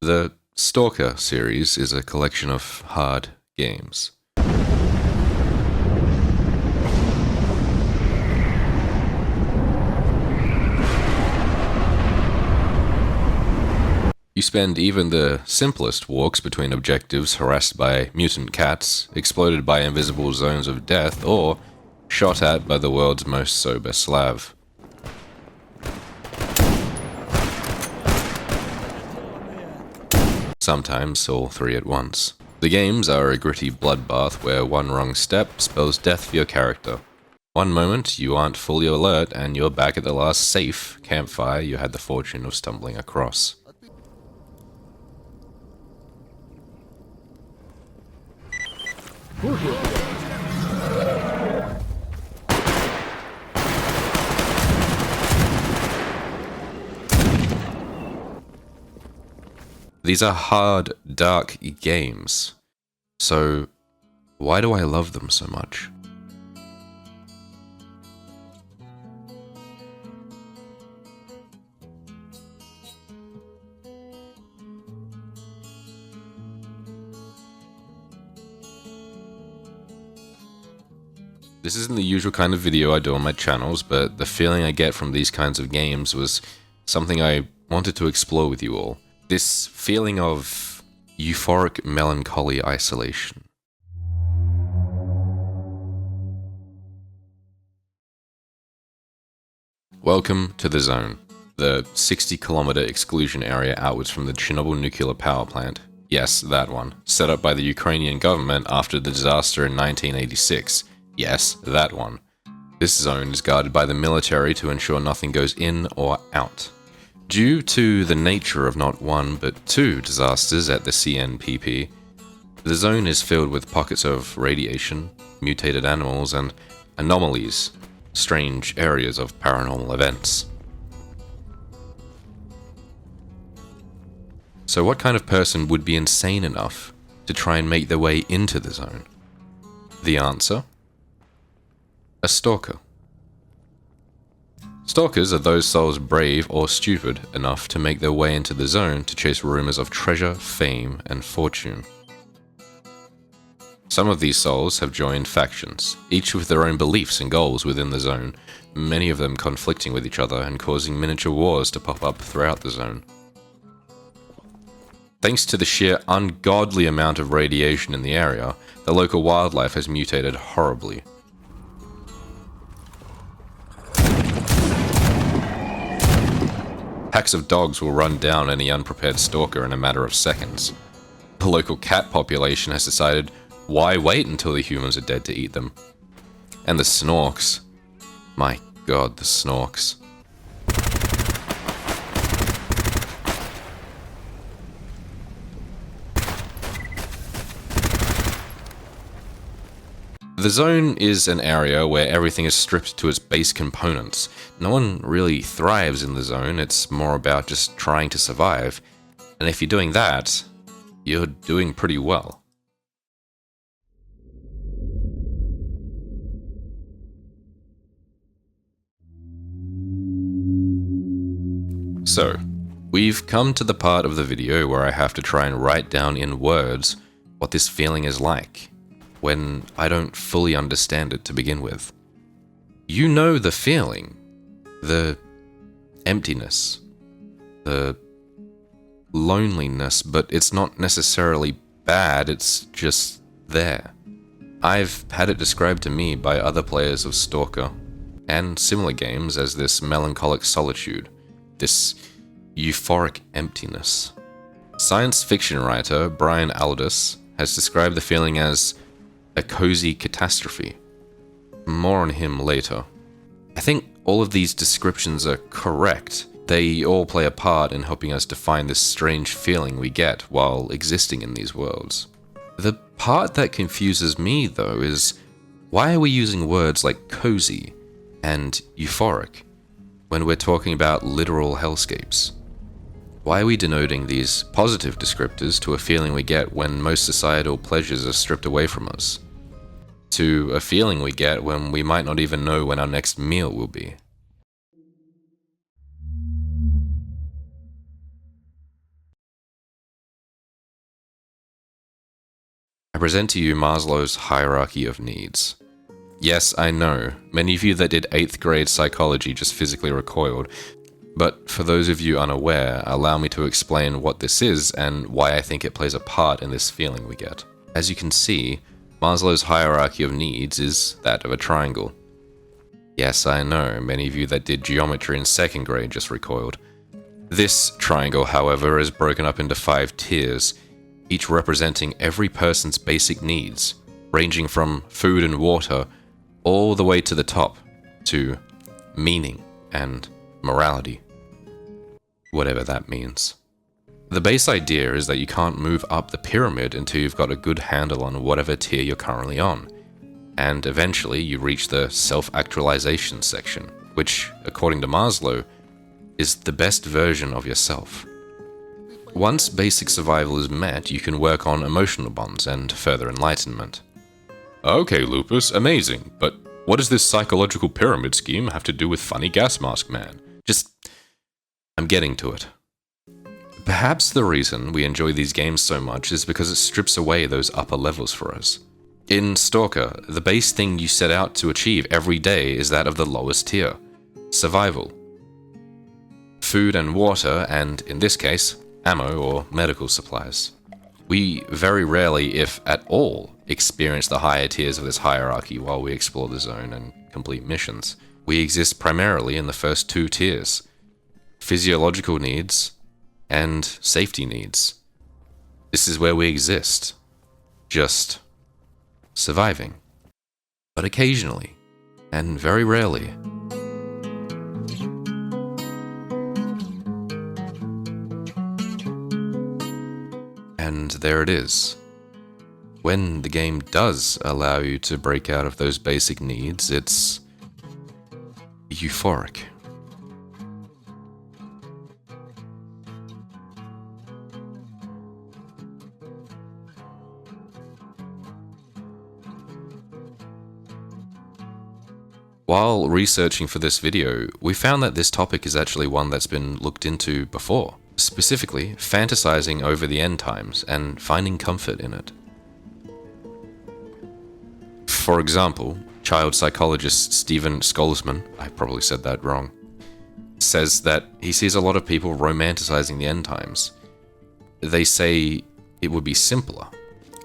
The S.T.A.L.K.E.R series is a collection of hard games. You spend even the simplest walks between objectives harassed by mutant cats, exploded by invisible zones of death, or shot at by the world's most sober Slav. Sometimes all three at once. The games are a gritty bloodbath where one wrong step spells death for your character. One moment you aren't fully alert and you're back at the last safe campfire you had the fortune of stumbling across. These are hard, dark games. So, why do I love them so much? This isn't the usual kind of video I do on my channels, but the feeling I get from these kinds of games was something I wanted to explore with you all. This feeling of euphoric melancholy isolation. Welcome to the Zone, the 60-kilometer exclusion area outwards from the Chernobyl nuclear power plant. Yes, that one. Set up by the Ukrainian government after the disaster in 1986. Yes, that one. This zone is guarded by the military to ensure nothing goes in or out. Due to the nature of not one but two disasters at the CNPP, the zone is filled with pockets of radiation, mutated animals, and anomalies, strange areas of paranormal events. So what kind of person would be insane enough to try and make their way into the zone? The answer? A stalker. Stalkers are those souls brave or stupid enough to make their way into the zone to chase rumors of treasure, fame, and fortune. Some of these souls have joined factions, each with their own beliefs and goals within the zone, many of them conflicting with each other and causing miniature wars to pop up throughout the zone. Thanks to the sheer ungodly amount of radiation in the area, the local wildlife has mutated horribly. Packs of dogs will run down any unprepared stalker in a matter of seconds. The local cat population has decided, why wait until the humans are dead to eat them? And the snorks. My god, the snorks. The zone is an area where everything is stripped to its base components. No one really thrives in the zone, it's more about just trying to survive. And if you're doing that, you're doing pretty well. So, we've come to the part of the video where I have to try and write down in words what this feeling is like, when I don't fully understand it to begin with. You know the feeling, the emptiness, the loneliness, but it's not necessarily bad, it's just there. I've had it described to me by other players of S.T.A.L.K.E.R and similar games as this melancholic solitude, this euphoric emptiness. Science fiction writer Brian Aldiss has described the feeling as a cozy catastrophe. More on him later. I think all of these descriptions are correct. They all play a part in helping us define this strange feeling we get while existing in these worlds. The part that confuses me, though, is why are we using words like cozy and euphoric when we're talking about literal hellscapes? Why are we denoting these positive descriptors to a feeling we get when most societal pleasures are stripped away from us? To a feeling we get when we might not even know when our next meal will be? present to you Maslow's hierarchy of needs. Yes, I know, many of you that did 8th grade psychology just physically recoiled, but for those of you unaware, allow me to explain what this is and why I think it plays a part in this feeling we get. As you can see, Maslow's hierarchy of needs is that of a triangle. Yes, I know, many of you that did geometry in 2nd grade just recoiled. This triangle, however, is broken up into 5 tiers, each representing every person's basic needs, ranging from food and water all the way to the top, to meaning and morality. Whatever that means. The base idea is that you can't move up the pyramid until you've got a good handle on whatever tier you're currently on, and eventually you reach the self-actualization section, which, according to Maslow, is the best version of yourself. Once basic survival is met, you can work on emotional bonds and further enlightenment. Okay, Lupus, amazing, but what does this psychological pyramid scheme have to do with funny gas mask man? I'm getting to it. Perhaps the reason we enjoy these games so much is because it strips away those upper levels for us. In S.T.A.L.K.E.R, the base thing you set out to achieve every day is that of the lowest tier, survival. Food and water, and in this case, ammo or medical supplies. We very rarely, if at all, experience the higher tiers of this hierarchy while we explore the zone and complete missions. We exist primarily in the first 2 tiers, physiological needs and safety needs. This is where we exist, just surviving. But occasionally, and very rarely, and there it is. When the game does allow you to break out of those basic needs, it's euphoric. While researching for this video, we found that this topic is actually one that's been looked into before, specifically fantasizing over the end times and finding comfort in it. For example, child psychologist Stephen Skolsman, I probably said that wrong, says that he sees a lot of people romanticizing the end times. They say it would be simpler.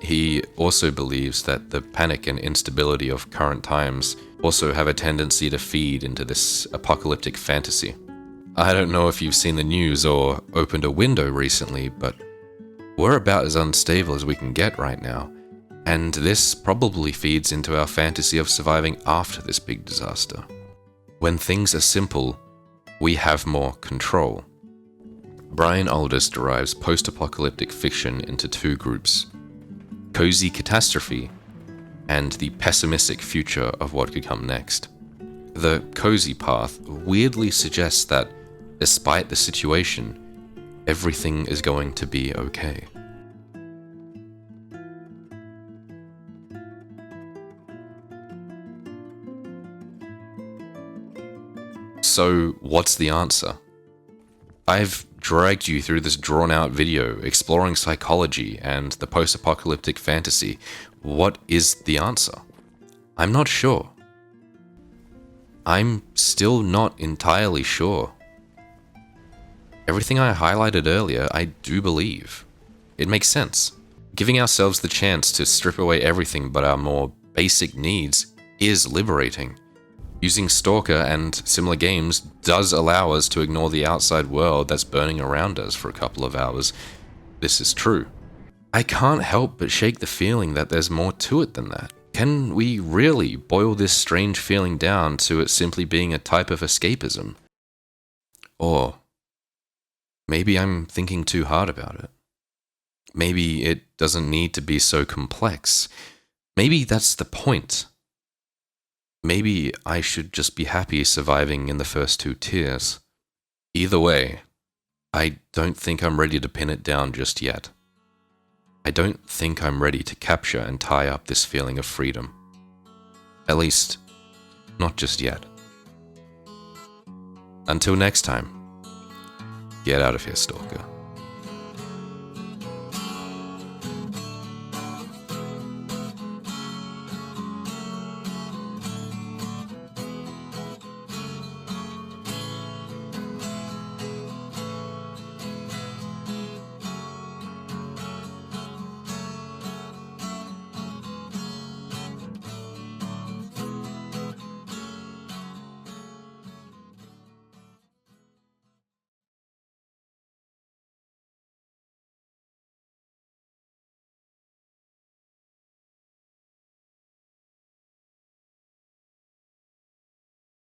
He also believes that the panic and instability of current times also have a tendency to feed into this apocalyptic fantasy. I don't know if you've seen the news or opened a window recently, but we're about as unstable as we can get right now, and this probably feeds into our fantasy of surviving after this big disaster. When things are simple, we have more control. Brian Aldiss derives post-apocalyptic fiction into 2 groups: cozy catastrophe and the pessimistic future of what could come next. The cozy path weirdly suggests that, despite the situation, everything is going to be okay. So, what's the answer? I've dragged you through this drawn-out video exploring psychology and the post-apocalyptic fantasy. What is the answer? I'm not sure. I'm still not entirely sure. Everything I highlighted earlier, I do believe. It makes sense. Giving ourselves the chance to strip away everything but our more basic needs is liberating. Using S.T.A.L.K.E.R and similar games does allow us to ignore the outside world that's burning around us for a couple of hours. This is true. I can't help but shake the feeling that there's more to it than that. Can we really boil this strange feeling down to it simply being a type of escapism? Or maybe I'm thinking too hard about it. Maybe it doesn't need to be so complex. Maybe that's the point. Maybe I should just be happy surviving in the first 2 tiers. Either way, I don't think I'm ready to pin it down just yet. I don't think I'm ready to capture and tie up this feeling of freedom. At least, not just yet. Until next time, get out of here, S.T.A.L.K.E.R.